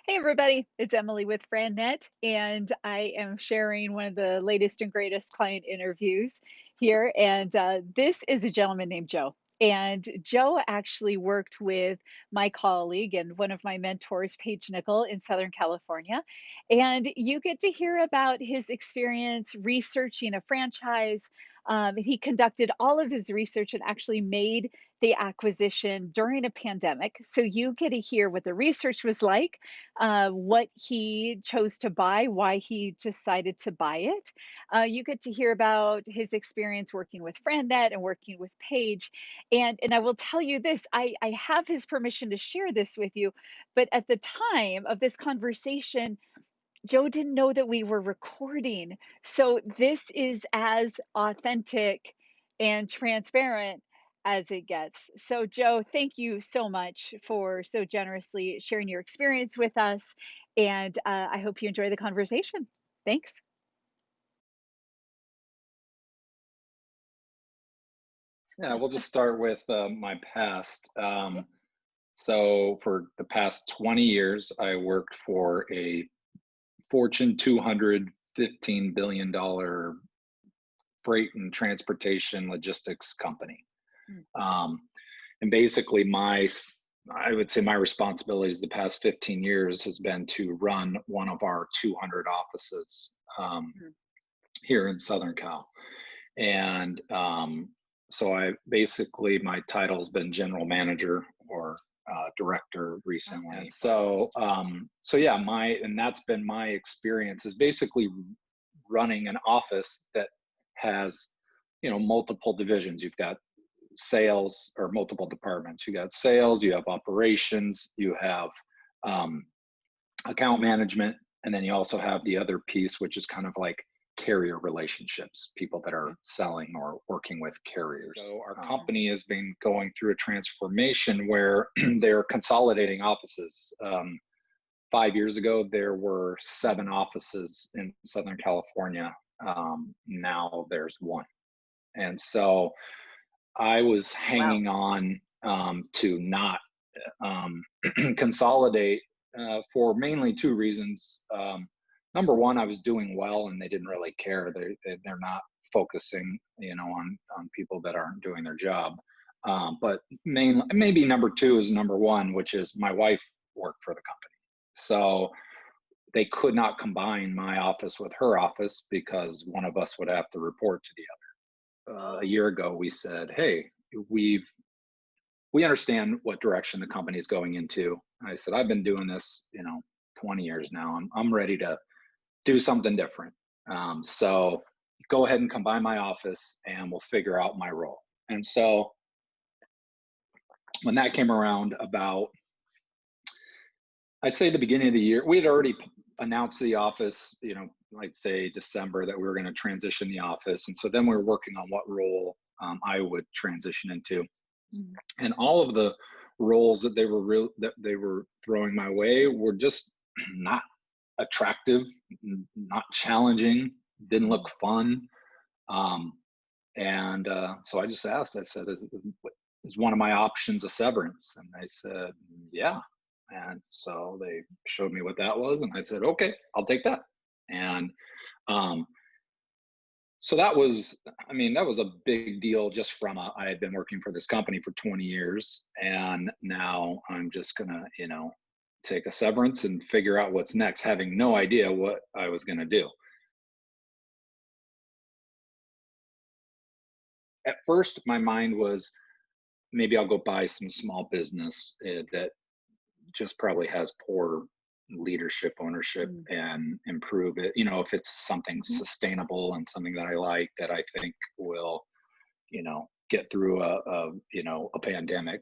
Hey everybody, it's Emily with FranNet, and I am sharing one of the latest and greatest client interviews here. And this is a gentleman named Joe. And Joe actually worked with my colleague and one of my mentors, Paige Nickel, in Southern California. And you get to hear about his experience researching a franchise. He conducted all of his research and actually made the acquisition during a pandemic. So you get to hear what the research was like, what he chose to buy, why he decided to buy it. You get to hear about his experience working with FranNet and working with Paige. And I will tell you this, I have his permission to share this with you, but at the time of this conversation, Joe didn't know that we were recording. So this is as authentic and transparent as it gets. So, Joe, thank you so much for so generously sharing your experience with us. And I hope you enjoy the conversation. Thanks. Yeah, we'll just start with my past. Yeah. So for the past 20 years, I worked for a Fortune 200, $15 billion freight and transportation logistics company. Mm. Um, and basically, I would say my responsibilities the past 15 years has been to run one of our 200 offices Mm. here in Southern Cal. And so I basically my title has been general manager or director recently. Okay. And so yeah, and that's been my experience is basically running an office that has multiple divisions. You've got sales or multiple departments. You got sales, you have operations, you have um, account management, and then you also have the other piece, which is kind of like carrier relationships, people that are selling or working with carriers. So our company has been going through a transformation where they're consolidating offices. 5 years ago, there were 7 offices in Southern California. Now there's one. And so I was Wow. hanging on to not um, consolidate for mainly 2 reasons. Number one, I was doing well, and they didn't really care. They're not focusing, on people that aren't doing their job. But maybe number two is number one, which is my wife worked for the company, so they could not combine my office with her office because one of us would have to report to the other. A year ago, we said, "Hey, we've we understand what direction the company is going into." I said, "I've been doing this, 20 years now. I'm ready to do something different. So go ahead and combine my office and we'll figure out my role." And so when that came around about, I'd say the beginning of the year, we had already announced the office, I'd say December that we were going to transition the office. And so then we were working on what role I would transition into. Mhm. And all of the roles that they were throwing my way were just not attractive, not challenging, didn't Mhm. look fun. Um, and so I just asked, I said, is one of my options a severance? And they said, yeah. And so they showed me what that was. And I said, okay, I'll take that. And um, so that was a big deal just from I had been working for this company for 20 years. And now I'm just going to, take a severance and figure out what's next, having no idea what I was going to do. At first, my mind was maybe I'll go buy some small business that just probably has poor leadership ownership Mhm. and improve it. If it's something Mhm. sustainable and something that I like that I think will, get through a pandemic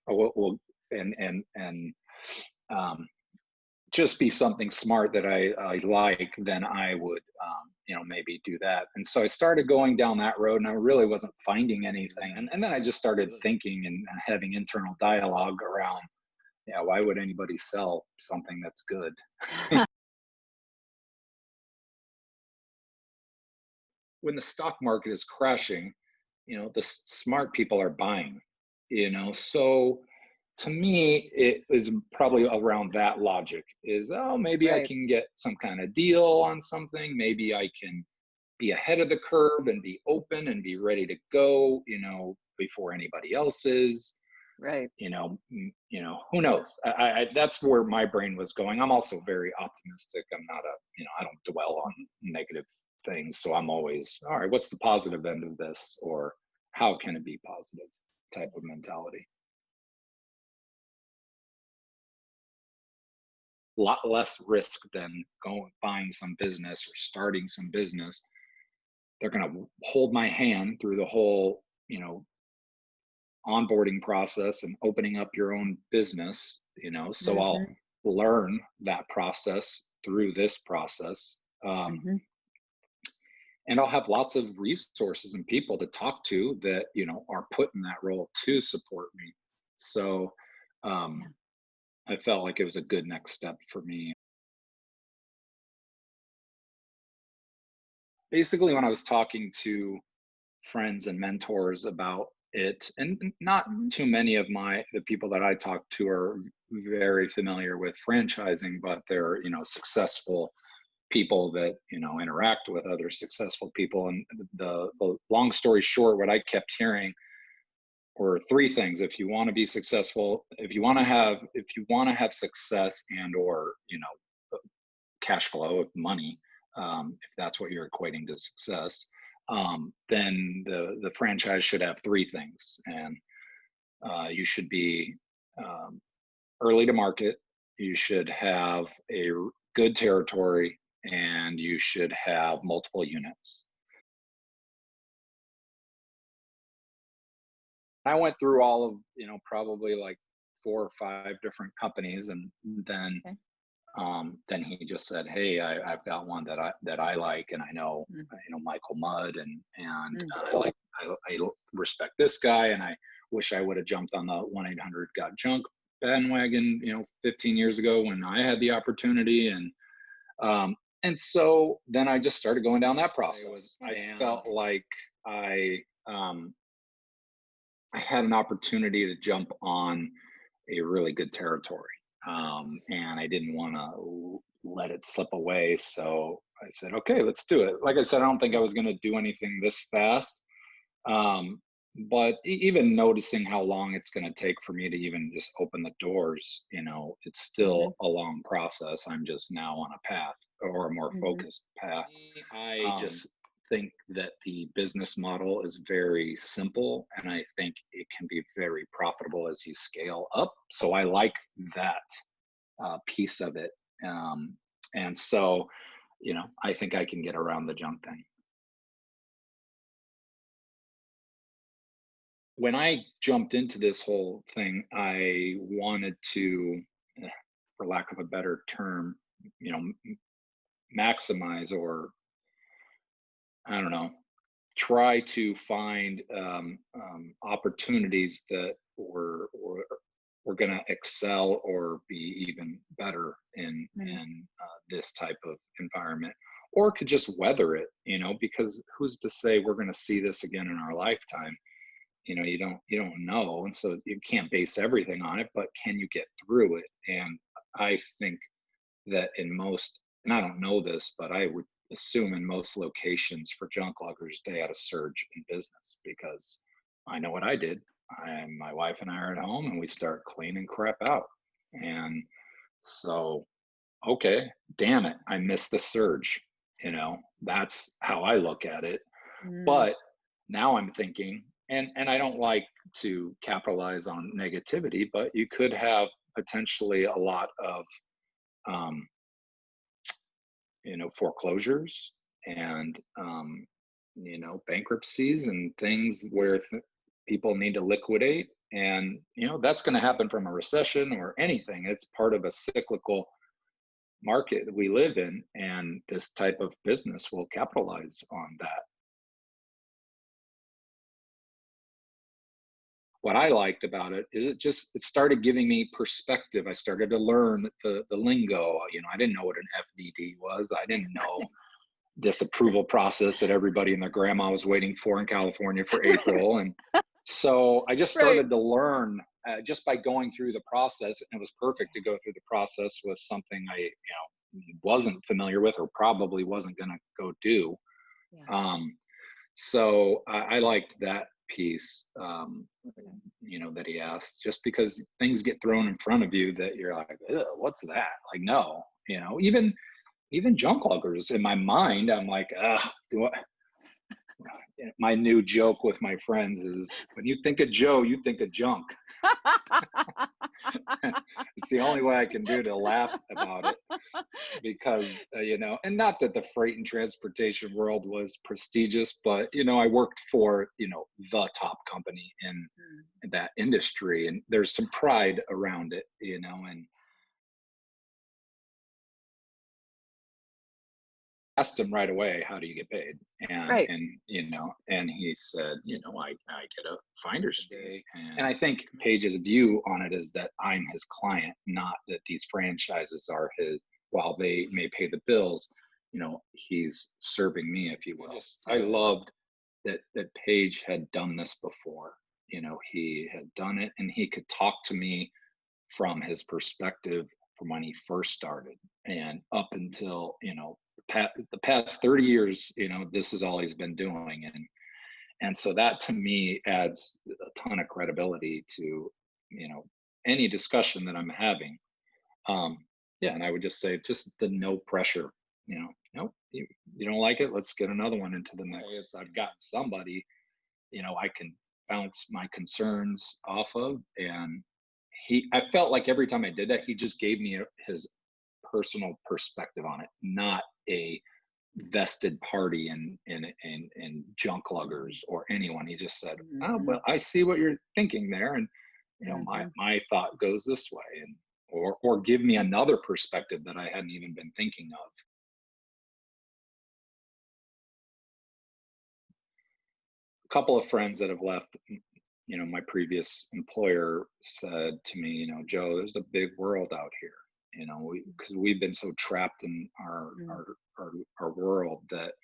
or will and um, just be something smart that I like, then I would, maybe do that. And so I started going down that road and I really wasn't finding anything. And then I just started thinking and having internal dialogue around, yeah, why would anybody sell something that's good? When the stock market is crashing, the smart people are buying, so to me, it is probably around that logic is, oh, maybe I Right. can get some kind of deal on something. Maybe I can be ahead of the curve and be open and be ready to go, before anybody else is. Right. Who knows? That's where my brain was going. I'm also very optimistic. I'm not I don't dwell on Mhm. negative things. So I'm always, all right, what's the positive end of this? Or how can it be positive type of mentality? A lot less risk than going buying some business or starting some business. They're going to hold my hand through the whole, onboarding process and opening up your own business, so I'll Mhm. learn that process through this process. Mhm. And I'll have lots of resources and people to talk to that, are put in that role to support me. So Yeah. um, I felt like it was a good next step for me. Basically, when I was talking to friends and mentors about it, and not Mhm. too many of the people that I talk to are very familiar with franchising, but they're, successful people that, interact with other successful people. And the long story short, what I kept hearing were three things. If you want to be successful, if you want to have success and or, cash flow of money, if that's what you're equating to success, then the franchise should have three things, and you should be um, early to market, you should have good territory, and you should have multiple units. I went through all of, probably like 4 or 5 different companies, and then Okay. then he just said, "Hey, I've got one that I like, and I know, Mm. Michael Mudd, and Mm. I respect this guy, and I wish I would have jumped on the 1-800 Got Junk bandwagon, 15 years ago when I had the opportunity." Um, and so then I just started going down that process. I felt like I um, I had an opportunity to jump on a really good territory. And I didn't want to let it slip away. So I said, okay, let's do it. Like I said, I don't think I was going to do anything this fast. Um, but even noticing how long it's going to take for me to even just open the doors, it's Mhm. still a long process. I'm just now on a path, or a more Mhm. focused path. I just think that the business model is very simple, and I think it can be very profitable as you scale up. So I like that piece of it. Um, and so, I think I can get around the junk thing. When I jumped into this whole thing, I wanted to, eh, for lack of a better term, maximize, or I don't know, try to find opportunities that were going to excel or be even better Mm. in this type of environment, or to just weather it. Because who's to say we're going to see this again in our lifetime? You don't know, and so you can't base everything on it. But can you get through it? And I think that in most, and I don't know this, but I would assume in most locations for junk luggers, they had a surge in business, because I know what I did. My wife and I are at home, and we start cleaning crap out. And so, okay, damn it, I missed the surge. That's how I look at it. Mm. But now I'm thinking, and I don't like to capitalize on negativity, but you could have potentially a lot of um, foreclosures, and bankruptcies, and things where people need to liquidate. And that's going to happen from a recession or anything. It's part of a cyclical market that we live in, and this type of business will capitalize on that. What I liked about it is it started giving me perspective. I started to learn the lingo. I didn't know what an FDD was. I didn't know this approval process that everybody and their grandma was waiting for in California for April. And So I just Right. started to learn just by going through the process, and it was perfect to go through the process with something wasn't familiar with or probably wasn't going to go do. Yeah. Um, so I liked that piece, Okay. that he asked, just because things get thrown in front of you that you're like, "Ugh, what's that?" Like, no, even junk luggers in my mind, I'm like, do I, my new joke with my friends is when you think of Joe, you think of junk. It's the only way I can do to laugh about it because, and not that the freight and transportation world was prestigious, but, I worked for, the top company Mm. in that industry, and there's some pride around it, and asked him right away, "How do you get paid?" Right. And he said, I get a finder's fee. And I think Page's view on it is that I'm his client, not that these franchises are his. While they may pay the bills, he's serving me, if you will. I loved that Page had done this before. He had done it, and he could talk to me from his perspective from when he first started and up until the past 30 years. This is all he's been doing, and so that to me adds a ton of credibility to any discussion that I'm having. um yeah, and I would just say, just the no pressure. Nope, you don't like it, let's get another one into the next. I've got somebody I can bounce my concerns off of. And I felt like every time I did that, he just gave me his personal perspective on it, not a vested party in junk luggers or anyone. He just said, "Oh, Mhm. well, I see what you're thinking there, and my Mhm. thought goes this way," and or give me another perspective that I hadn't even been thinking of. A couple of friends that have left, my previous employer said to me, "Joe, there's a big world out here." Because we've been so trapped in Mm. our world that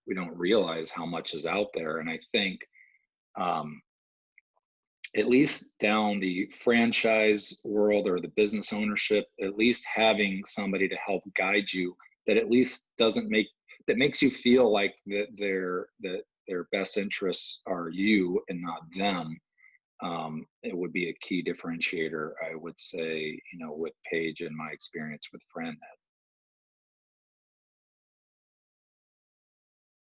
we don't realize how much is out there. And I think, um, at least down the franchise world or the business ownership, at least having somebody to help guide you, that at least doesn't make that makes you feel like that their best interests are you and not them. It would be a key differentiator, I would say, with Paige and my experience with Fran.